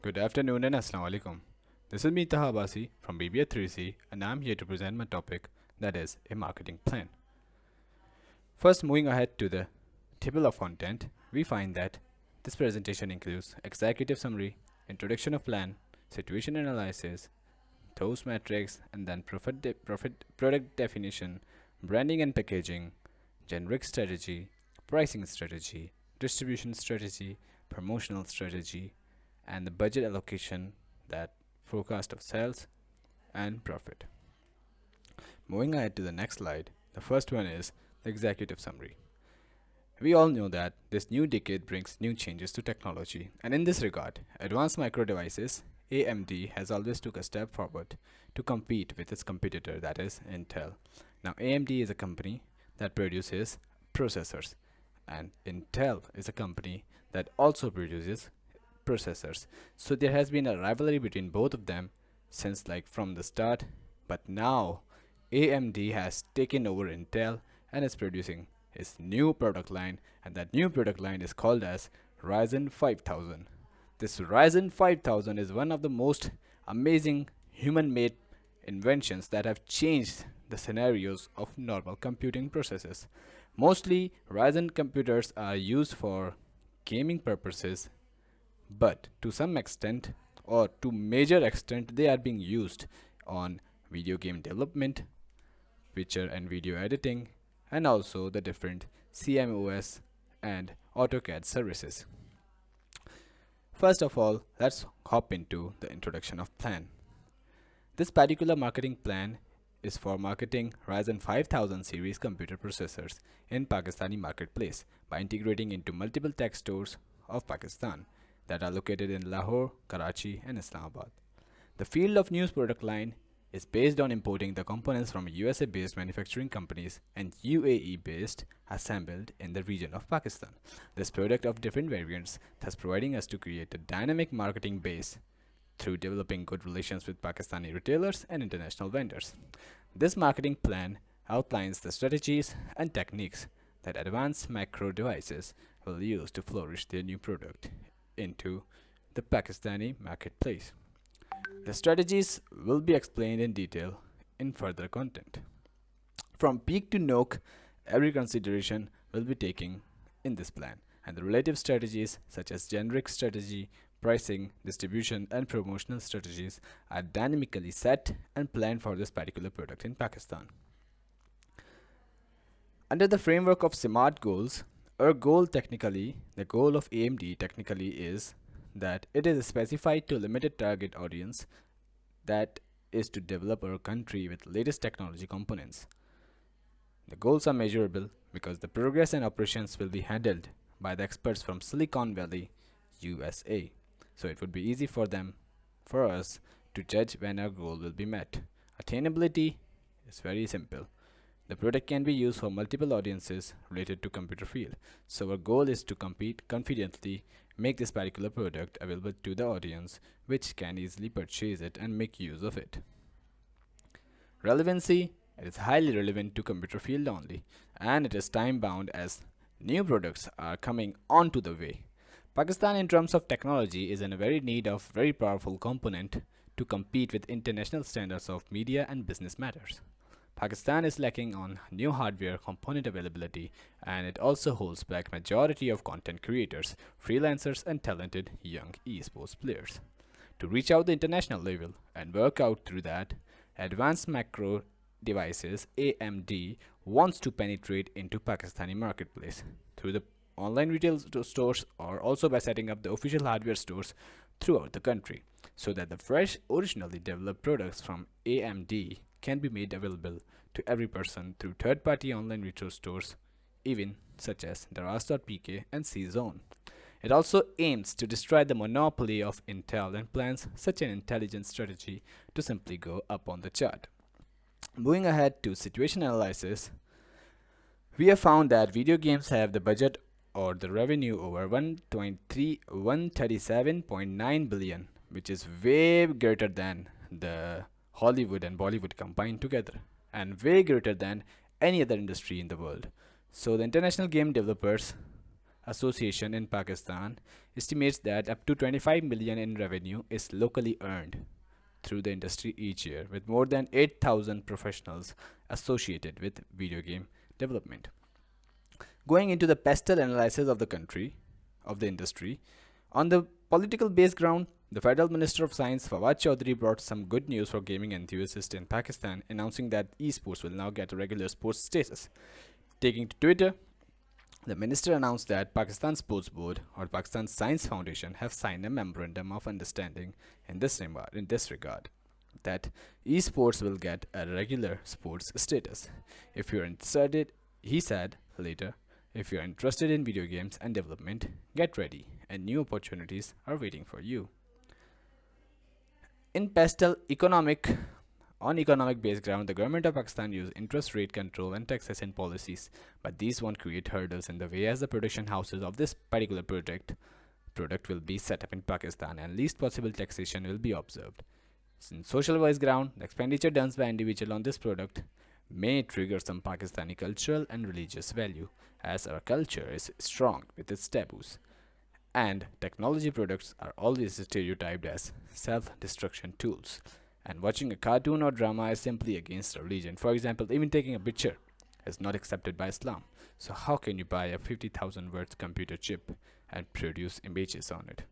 Good afternoon and Assalamu alaikum. This is me Taha Abbasi from BBA 3C and I'm here to present my topic, that is a marketing plan. First, moving ahead to the table of content, we find that this presentation includes executive summary, introduction of plan, situation analysis, those metrics, and then product definition, branding and packaging, generic strategy, pricing strategy, distribution strategy, promotional strategy, and the budget allocation, that forecast of sales and profit. Moving ahead to the next slide, the first one is the executive summary. We all know that this new decade brings new changes to technology, and in this regard, advanced micro devices AMD has always took a step forward to compete with its competitor, that is Intel. Now AMD is a company that produces processors, and Intel is a company that also produces processors. So there has been a rivalry between both of them since like from the start, but now AMD has taken over Intel and is producing its new product line, and that new product line is called as Ryzen 5000. This Ryzen 5000 is one of the most amazing human-made inventions that have changed the scenarios of normal computing processes. Mostly Ryzen computers are used for gaming purposes, but to some extent or to major extent they are being used on video game development, picture and video editing, and also the different CMOS and AutoCAD services. First of all, let's hop into the introduction of plan. This particular marketing plan is for marketing Ryzen 5000 series computer processors in Pakistani marketplace by integrating into multiple tech stores of Pakistan that are located in Lahore, Karachi, and Islamabad. The field of news product line is based on importing the components from USA based manufacturing companies and UAE based assembled in the region of Pakistan. This product of different variants, thus providing us to create a dynamic marketing base through developing good relations with Pakistani retailers and international vendors. This marketing plan outlines the strategies and techniques that advanced macro devices will use to flourish their new product into the Pakistani marketplace. The strategies will be explained in detail in further content. From peak to nook, every consideration will be taken in this plan, and the relative strategies such as generic strategy, pricing, distribution, and promotional strategies are dynamically set and planned for this particular product in Pakistan. Under the framework of SMART goals, our goal technically, the goal of AMD technically is that it is specified to limited target audience, that is to develop our country with latest technology components. The goals are measurable because the progress and operations will be handled by the experts from Silicon Valley, USA. So it would be easy for them, for us, to judge when our goal will be met. Attainability is very simple. The product can be used for multiple audiences related to computer field. So our goal is to compete confidently, make this particular product available to the audience which can easily purchase it and make use of it. Relevancy, it is highly relevant to computer field only, and it is time bound as new products are coming onto the way. Pakistan in terms of technology is in a very need of very powerful component to compete with international standards of media and business matters. Pakistan is lacking on new hardware component availability, and it also holds back majority of content creators, freelancers, and talented young esports players. To reach out the international level and work out through that, Advanced Macro Devices AMD wants to penetrate into Pakistani marketplace through the online retail stores or also by setting up the official hardware stores throughout the country, so that the fresh originally developed products from AMD can be made available to every person through third-party online retail stores, even such as Daraz.pk and C-Zone. It also aims to destroy the monopoly of Intel and plans such an intelligent strategy to simply go up on the chart. Moving ahead to situation analysis, we have found that video games have the budget or the revenue over 137.9 billion, which is way greater than the Hollywood and Bollywood combined together, and way greater than any other industry in the world. So the international game developers Association in Pakistan estimates that up to 25 million in revenue is locally earned through the industry each year, with more than 8,000 professionals associated with video game development. Going into the pastel analysis of the industry, on the political background, the Federal Minister of Science Fawad Chaudhry brought some good news for gaming enthusiasts in Pakistan, announcing that esports will now get a regular sports status. Taking to Twitter, the minister announced that Pakistan Sports Board or Pakistan Science Foundation have signed a memorandum of understanding in this regard that esports will get a regular sports status. If you're interested, he said later, if you're interested in video games and development, get ready, and new opportunities are waiting for you. In pastel economic On economic background, the government of Pakistan use interest rate control and taxation policies, but these won't create hurdles in the way as the production houses of this particular product will be set up in Pakistan and least possible taxation will be observed. In social wise ground, the expenditure done by individual on this product may trigger some Pakistani cultural and religious value, as our culture is strong with its taboos. And technology products are always stereotyped as self-destruction tools. And watching a cartoon or drama is simply against religion. For example, even taking a picture is not accepted by Islam. So how can you buy a 50,000 worth computer chip and produce images on it?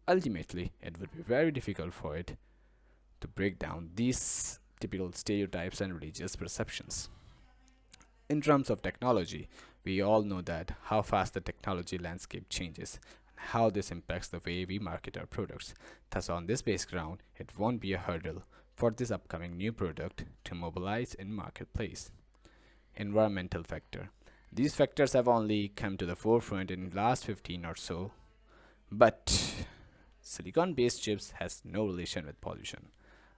Ultimately, it would be very difficult for it to break down these typical stereotypes and religious perceptions. In terms of technology, we all know that how fast the technology landscape changes and how this impacts the way we market our products. Thus, on this background, it won't be a hurdle for this upcoming new product to mobilize in marketplace. Environmental factor. These factors have only come to the forefront in last 15 or so, but silicon based chips has no relation with pollution,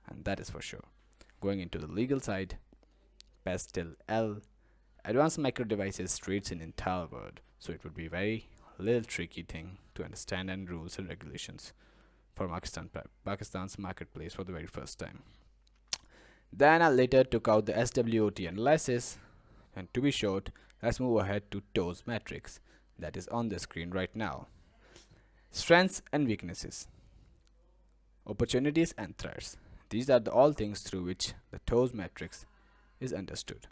and that is for sure. Going into the legal side, Pastel L advanced micro devices trades in entire world, so it would be very little tricky thing to understand and rules and regulations for Pakistan's marketplace for the very first time. Then I later took out the SWOT analysis, and to be short, let's move ahead to TOES matrix that is on the screen right now. Strengths and weaknesses, opportunities and threats. These are the all things through which the TOES matrix is understood.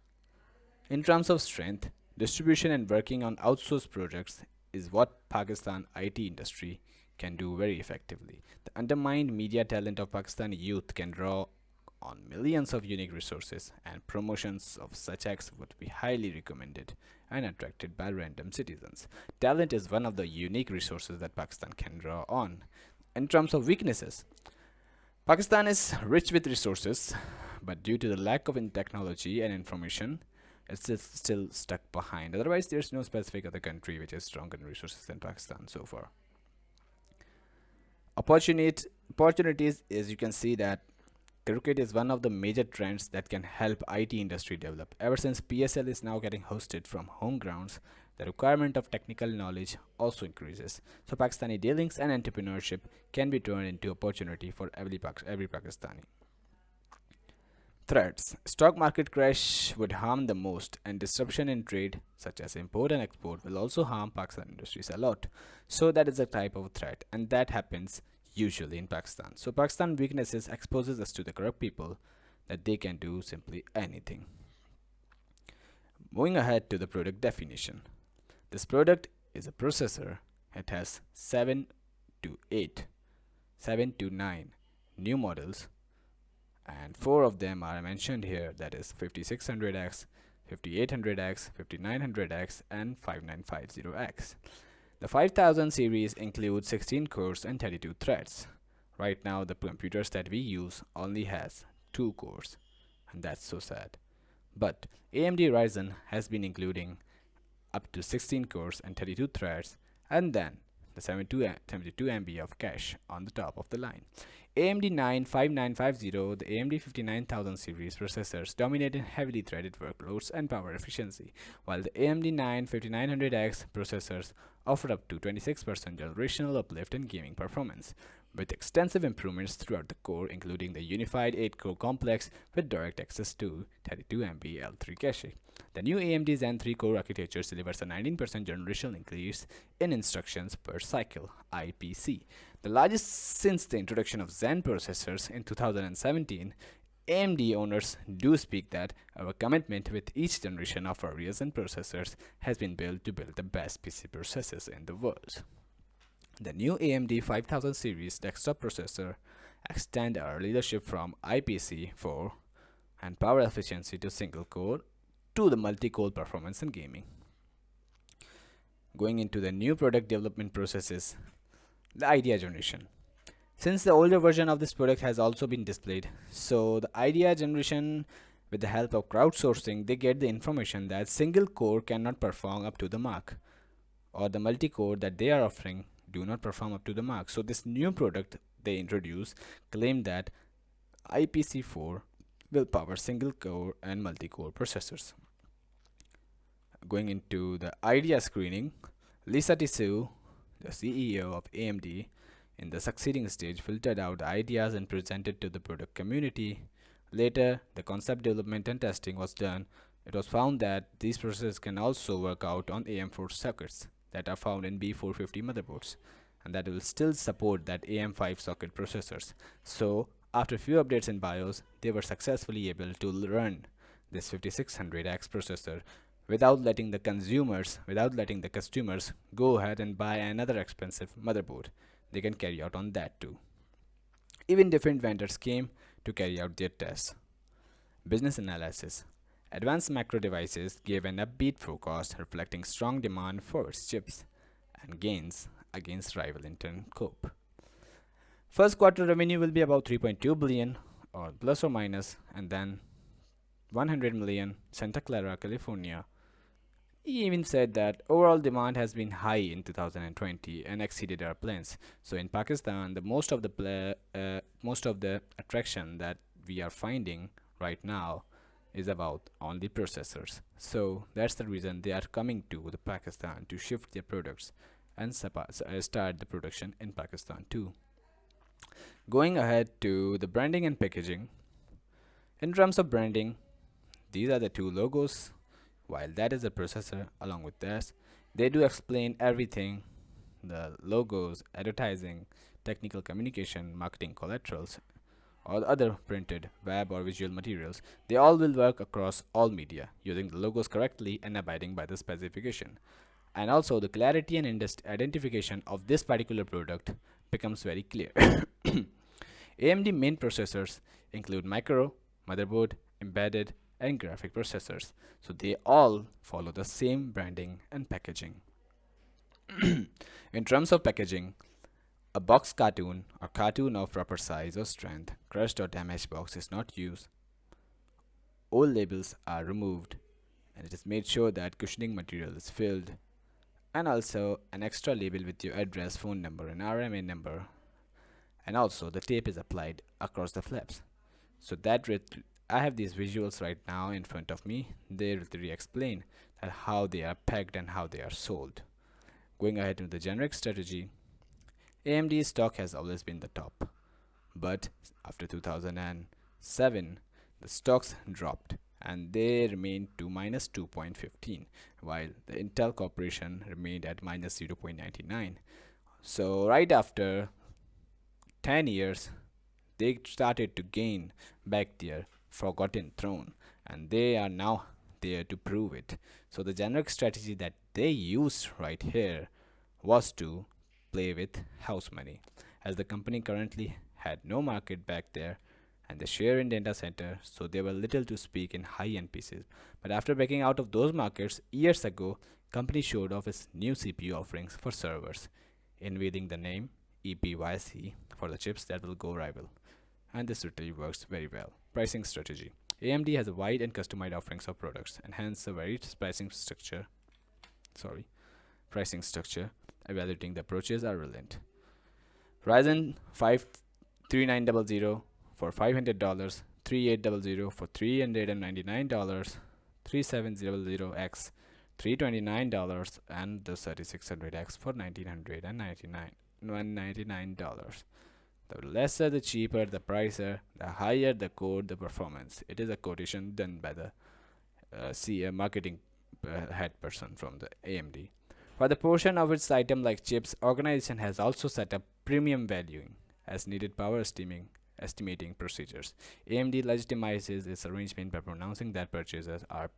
In terms of strength, distribution and working on outsourced projects is what Pakistan IT industry can do very effectively. The undermined media talent of Pakistani youth can draw on millions of unique resources, and promotions of such acts would be highly recommended and attracted by random citizens. Talent is one of the unique resources that Pakistan can draw on. In terms of weaknesses, Pakistan is rich with resources, but due to the lack of technology and information, it's still stuck behind. Otherwise, there's no specific other country which is stronger in resources than Pakistan so far. Opportunities, as you can see that cricket is one of the major trends that can help IT industry develop. Ever since PSL is now getting hosted from home grounds, the requirement of technical knowledge also increases. So Pakistani dealings and entrepreneurship can be turned into opportunity for every Pakistani. Threats. Stock market crash would harm the most, and disruption in trade, such as import and export, will also harm Pakistan industries a lot. So that is a type of threat, and that happens usually in Pakistan. So Pakistan weaknesses exposes us to the corrupt people that they can do simply anything. Moving ahead to the product definition. This product is a processor. It has 7 to 8, 7 to 9 new models, and 4 of them are mentioned here, that is 5600X, 5800X, 5900X, and 5950X. The 5000 series includes 16 cores and 32 threads. Right now the computers that we use only has 2 cores, and that's so sad. But AMD Ryzen has been including up to 16 cores and 32 threads, and then the 72 MB of cache on the top of the line. AMD 95950, the AMD 59000 series processors dominate in heavily threaded workloads and power efficiency, while the AMD 9 5900X processors offer up to 26% generational uplift in gaming performance, with extensive improvements throughout the core, including the unified 8-core complex with direct access to 32 MB L3 cache. The new AMD Zen 3 core architecture delivers a 19% generational increase in instructions per cycle (IPC), the largest since the introduction of Zen processors in 2017. AMD owners do speak that our commitment with each generation of our Ryzen processors has been built to build the best PC processors in the world. The new AMD 5000 series desktop processor extend our leadership from IPC4 and power efficiency to single core to the multi-core performance in gaming. Going into the new product development processes, the idea generation. Since the older version of this product has also been displayed, so the idea generation, with the help of crowdsourcing, they get the information that single core cannot perform up to the mark, or the multi-core that they are offering do not perform up to the mark. So this new product they introduce claim that IPC4 will power single core and multi-core processors. Going into the idea screening, Lisa Tissue, the CEO of AMD, in the succeeding stage filtered out ideas and presented to the product community. Later, the concept development and testing was done. It was found that these processors can also work out on AM4 sockets that are found in B450 motherboards, and that will still support that AM5 socket processors. So, after few updates in BIOS, they were successfully able to run this 5600X processor without letting the customers go ahead and buy another expensive motherboard. They can carry out on that too. Even different vendors came to carry out their tests. Business analysis. Advanced Macro Devices gave an upbeat forecast reflecting strong demand for its chips and gains against rival Intel Cope. First quarter revenue will be about 3.2 billion or plus or minus, and then 100 million Santa Clara, California. He even said that overall demand has been high in 2020 and exceeded our plans. So in Pakistan, the most of the attraction that we are finding right now is about only processors. So that's the reason they are coming to the Pakistan to shift their products and start the production in Pakistan too. Going ahead to the branding and packaging. In terms of branding, these are the two logos, while that is the processor. Along with this, they do explain everything: the logos, advertising, technical communication, marketing collaterals, or other printed web or visual materials. They all will work across all media using the logos correctly and abiding by the specification. And also the clarity and identification of this particular product becomes very clear. AMD main processors include micro, motherboard, embedded, and graphic processors, so they all follow the same branding and packaging. In terms of packaging, a box cartoon or cartoon of proper size or strength, crushed or damaged box is not used. Old labels are removed, and it is made sure that cushioning material is filled, and also an extra label with your address, phone number, and RMA number, and also the tape is applied across the flaps. So that I have these visuals right now in front of me. They really explain that how they are packed and how they are sold. Going ahead to the generic strategy, AMD's stock has always been the top, but after 2007, the stocks dropped and they remained to minus 2.15, while the Intel Corporation remained at minus 0.99. So right after 10 years, they started to gain back their forgotten throne, and they are now there to prove it. So the generic strategy that they used right here was to play with house money, as the company currently had no market back there and the share in data center, so they were little to speak in high-end PCs. But after backing out of those markets years ago, company showed off its new CPU offerings for servers, unveiling the name EPYC for the chips that will go rival. And this really works very well. Pricing strategy. AMD has a wide and customized offerings of products, and hence a varied pricing structure, evaluating the approaches are relevant. Ryzen 5 3900 for $500, 3800 for $399, 3700X $329 and the 3600X for $199. The lesser the cheaper the pricer, the higher the code the performance. It is a quotation done by the marketing head person from the AMD. For the portion of its item like chips, organization has also set up premium valuing as needed power estimating procedures. AMD legitimizes its arrangement by pronouncing that purchasers are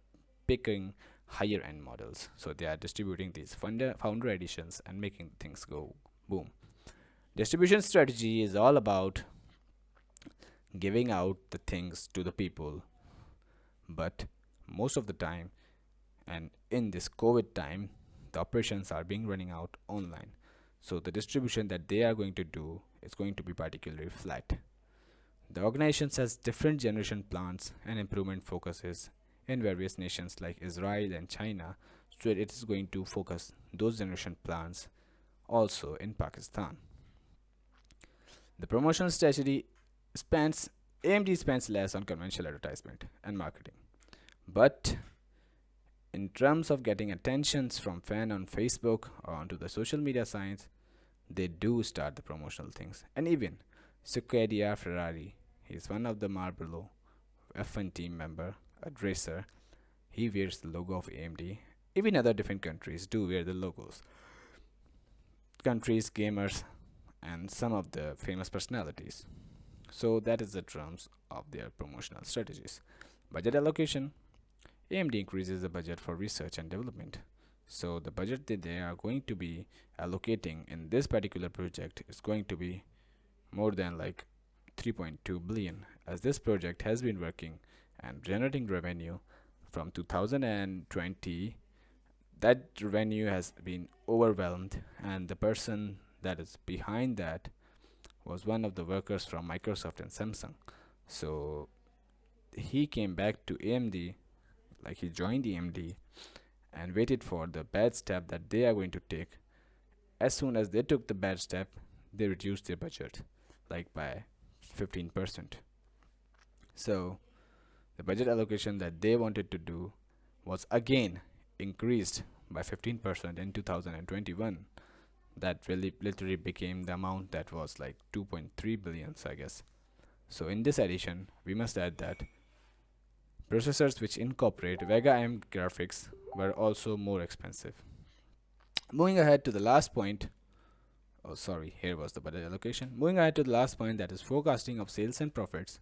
picking higher end models. So they are distributing these founder editions and making things go boom. Distribution strategy is all about giving out the things to the people, but most of the time, and in this COVID time, the operations are being running out online. So the distribution that they are going to do is going to be particularly flat. The organization has different generation plans and improvement focuses in various nations like Israel and China, so it is going to focus those generation plans also in Pakistan. The promotional strategy spends AMD spends less on conventional advertisement and marketing. But in terms of getting attentions from fans on Facebook or onto the social media sites, they do start the promotional things. And even Succadia Ferrari, he is one of the Marlboro F1 team member, a racer. He wears the logo of AMD. Even other different countries do wear the logos. Countries, gamers, and some of the famous personalities. So that is the terms of their promotional strategies. Budget allocation. AMD increases the budget for research and development. So the budget that they are going to be allocating in this particular project is going to be more than like 3.2 billion, as this project has been working and generating revenue from 2020. That revenue has been overwhelmed, and the person that is behind that was one of the workers from Microsoft and Samsung. So he came back to AMD, like he joined AMD and waited for the bad step that they are going to take. As soon as they took the bad step, they reduced their budget like by 15%. So the budget allocation that they wanted to do was again increased by 15% in 2021. That really literally became the amount that was like 2.3 billions, I guess. So in this addition, we must add that processors which incorporate Vega ARM graphics were also more expensive. Moving ahead to the last point. Oh, sorry, here was the budget allocation. Moving ahead to the last point, that is forecasting of sales and profits.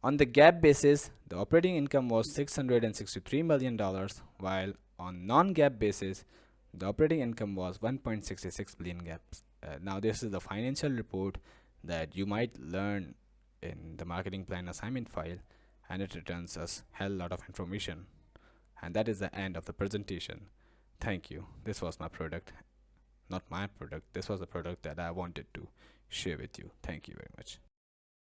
On the GAAP basis, the operating income was $663 million, while on non-GAAP basis, the operating income was 1.66 billion gaps. Now, this is the financial report that you might learn in the marketing plan assignment file, and it returns us hell lot of information. And that is the end of the presentation. Thank you. This was my product. Not my product. This was a product that I wanted to share with you. Thank you very much.